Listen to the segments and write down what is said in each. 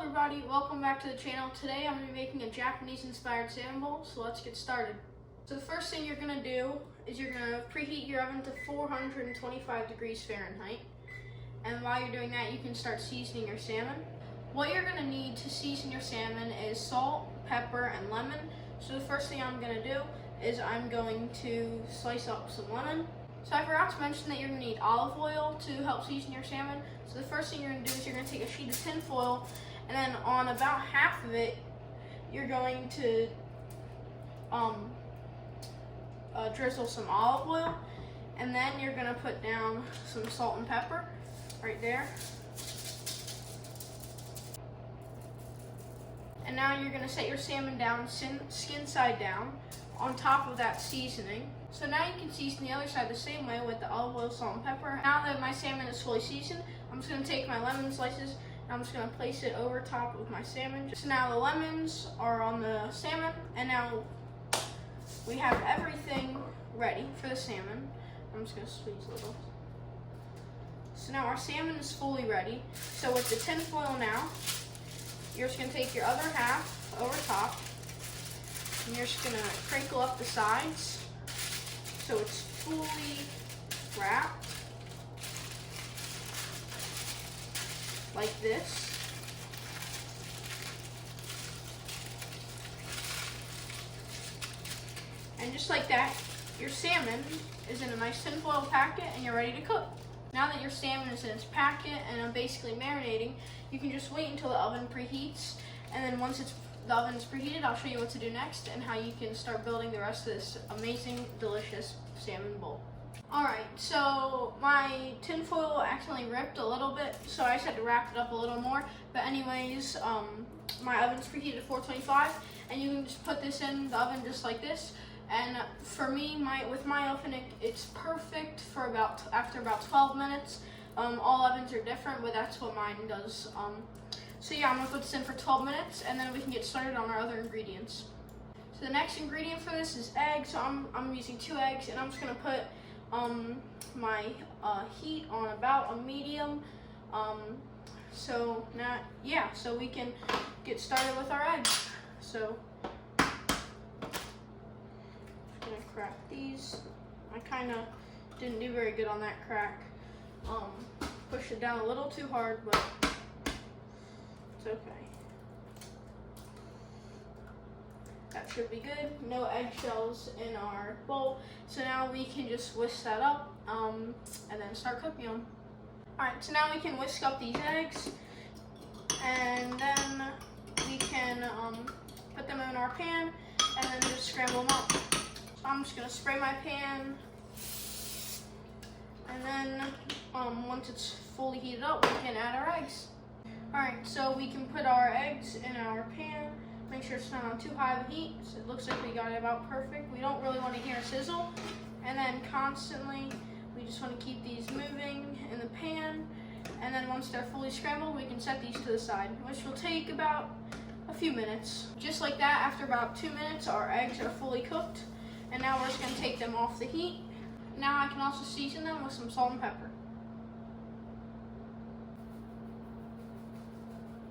everybody, welcome back to the channel. Today I'm going to be making a Japanese inspired salmon bowl, so let's get started. So the first thing you're going to do is you're going to preheat your oven to 425 degrees Fahrenheit. And while you're doing that, you can start seasoning your salmon. What you're going to need to season your salmon is salt, pepper, and lemon. So the first thing I'm going to do is I'm going to slice up some lemon. So I forgot to mention that you're going to need olive oil to help season your salmon. So the first thing you're going to do is you're going to take a sheet of tin foil, and then on about half of it, you're going to drizzle some olive oil, and then you're going to put down some salt and pepper right there. And now you're going to set your salmon down skin side down on top of that seasoning. So now you can season the other side the same way with the olive oil, salt, and pepper. Now that my salmon is fully seasoned, I'm just going to take my lemon slices and I'm just going to place it over top of my salmon. So now the lemons are on the salmon, and now we have everything ready for the salmon. I'm just going to squeeze a little. So now our salmon is fully ready. So with the tin foil now, you're just going to take your other half over top, and you're just going to crinkle up the sides so it's fully wrapped like this. And just like that, your salmon is in a nice tin foil packet and you're ready to cook. Now that your salmon is in its packet and I'm basically marinating, you can just wait until the oven preheats, and then once the oven is preheated, I'll show you what to do next and how you can start building the rest of this amazing, delicious salmon bowl. Alright, so my tin foil accidentally ripped a little bit, so I just had to wrap it up a little more. But anyways, my oven's preheated at 425, and you can just put this in the oven just like this. And for me, with my oven, it's perfect for after about 12 minutes. All ovens are different, but that's what mine does. So yeah, I'm gonna put this in for 12 minutes, and then we can get started on our other ingredients. So the next ingredient for this is eggs. So I'm using 2 eggs, and I'm just gonna put my heat on about a medium. So now, yeah, so we can get started with our eggs. So I'm gonna crack these. I kind of didn't do very good on that crack. Pushed it down a little too hard, but it's okay. That should be good. No eggshells in our bowl. So now we can just whisk that up and then start cooking them. Alright, so now we can whisk up these eggs, and then we can put them in our pan and then just scramble them up. So I'm just going to spray my pan, and then once it's fully heated up, we can add our eggs. Alright, so we can put our eggs in our pan. Make sure it's not on too high of a heat, so it looks like we got it about perfect. We don't really want to hear a sizzle. And then constantly, we just want to keep these moving in the pan. And then once they're fully scrambled, we can set these to the side, which will take about a few minutes. Just like that, after about 2 minutes, our eggs are fully cooked. And now we're just going to take them off the heat. Now I can also season them with some salt and pepper.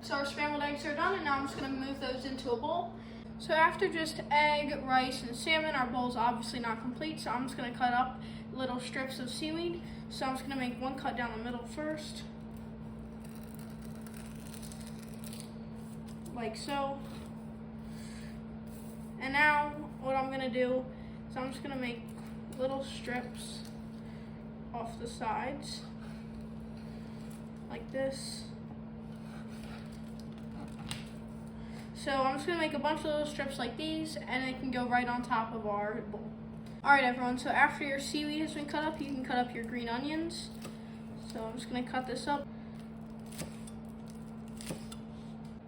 So our scrambled eggs are done, and now I'm just going to move those into a bowl. So after just egg, rice, and salmon, our bowl's obviously not complete, so I'm just going to cut up little strips of seaweed. So I'm just going to make one cut down the middle first, like so. And now what I'm going to do is I'm just going to make little strips off the sides, like this. So I'm just going to make a bunch of little strips like these, and it can go right on top of our bowl. Alright everyone, so after your seaweed has been cut up, you can cut up your green onions. So I'm just going to cut this up.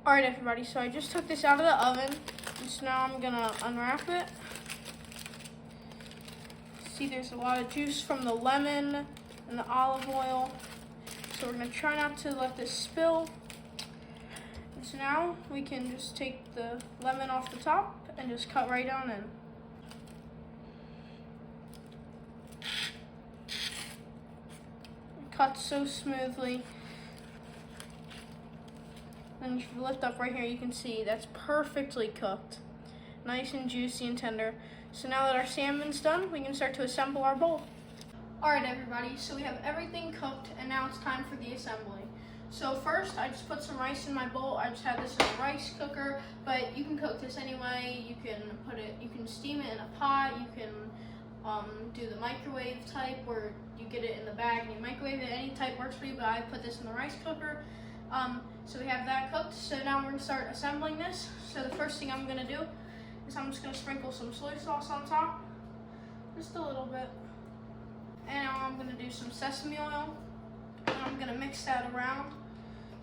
Alright everybody, so I just took this out of the oven, and so now I'm going to unwrap it. See, there's a lot of juice from the lemon and the olive oil. So we're going to try not to let this spill. So now we can just take the lemon off the top and just cut right on in. It cuts so smoothly. And if you lift up right here, you can see that's perfectly cooked. Nice and juicy and tender. So now that our salmon's done, we can start to assemble our bowl. All right, everybody, so we have everything cooked, and now it's time for the assembly. So first, I just put some rice in my bowl. I just had this in a rice cooker, but you can cook this anyway. You can steam it in a pot. You can do the microwave type where you get it in the bag and you microwave it. Any type works for you, but I put this in the rice cooker. So we have that cooked. So now we're gonna start assembling this. So the first thing I'm gonna do is I'm just gonna sprinkle some soy sauce on top, just a little bit. And now I'm gonna do some sesame oil, and I'm gonna mix that around.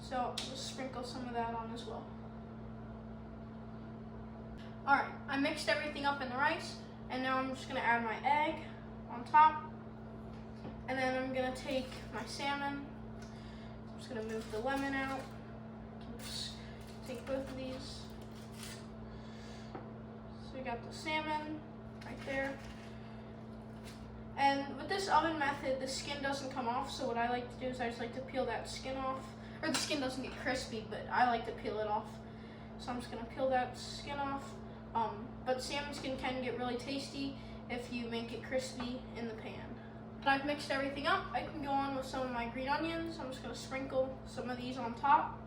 So I'll just sprinkle some of that on as well. All right, I mixed everything up in the rice, and now I'm just gonna add my egg on top. And then I'm gonna take my salmon. I'm just gonna move the lemon out. Just take both of these. So we got the salmon right there. And with this oven method, the skin doesn't come off, so what I like to do is I just like to peel that skin off. Or the skin doesn't get crispy, but I like to peel it off. So I'm just gonna peel that skin off. But salmon skin can get really tasty if you make it crispy in the pan. But I've mixed everything up. I can go on with some of my green onions. I'm just gonna sprinkle some of these on top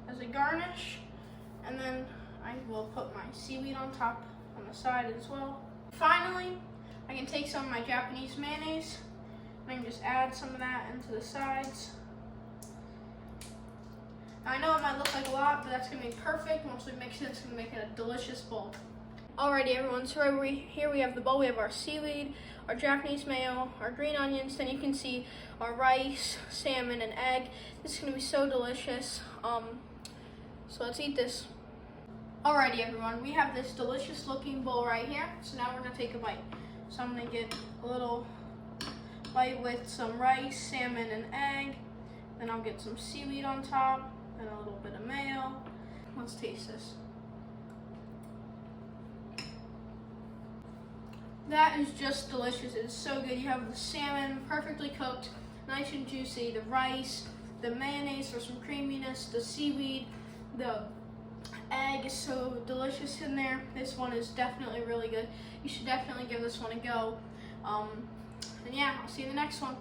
as a garnish. And then I will put my seaweed on top on the side as well. Finally, I can take some of my Japanese mayonnaise and I can just add some of that into the sides. Now, I know it might look like a lot, but that's gonna be perfect. Once we mix it, it's gonna make it a delicious bowl. Alrighty, everyone, so here we have the bowl. We have our seaweed, our Japanese mayo, our green onions, then you can see our rice, salmon, and egg. This is gonna be so delicious. So let's eat this. Alrighty, everyone, we have this delicious looking bowl right here. So now we're gonna take a bite. So I'm gonna get a little bite with some rice, salmon, and egg. Then I'll get some seaweed on top and a little bit of mayo. Let's taste this. That is just delicious. It is so good. You have the salmon perfectly cooked, nice and juicy, the rice, the mayonnaise for some creaminess, the seaweed, the egg is so delicious in there. This one is definitely really good. You should definitely give this one a go. And yeah, I'll see you in the next one.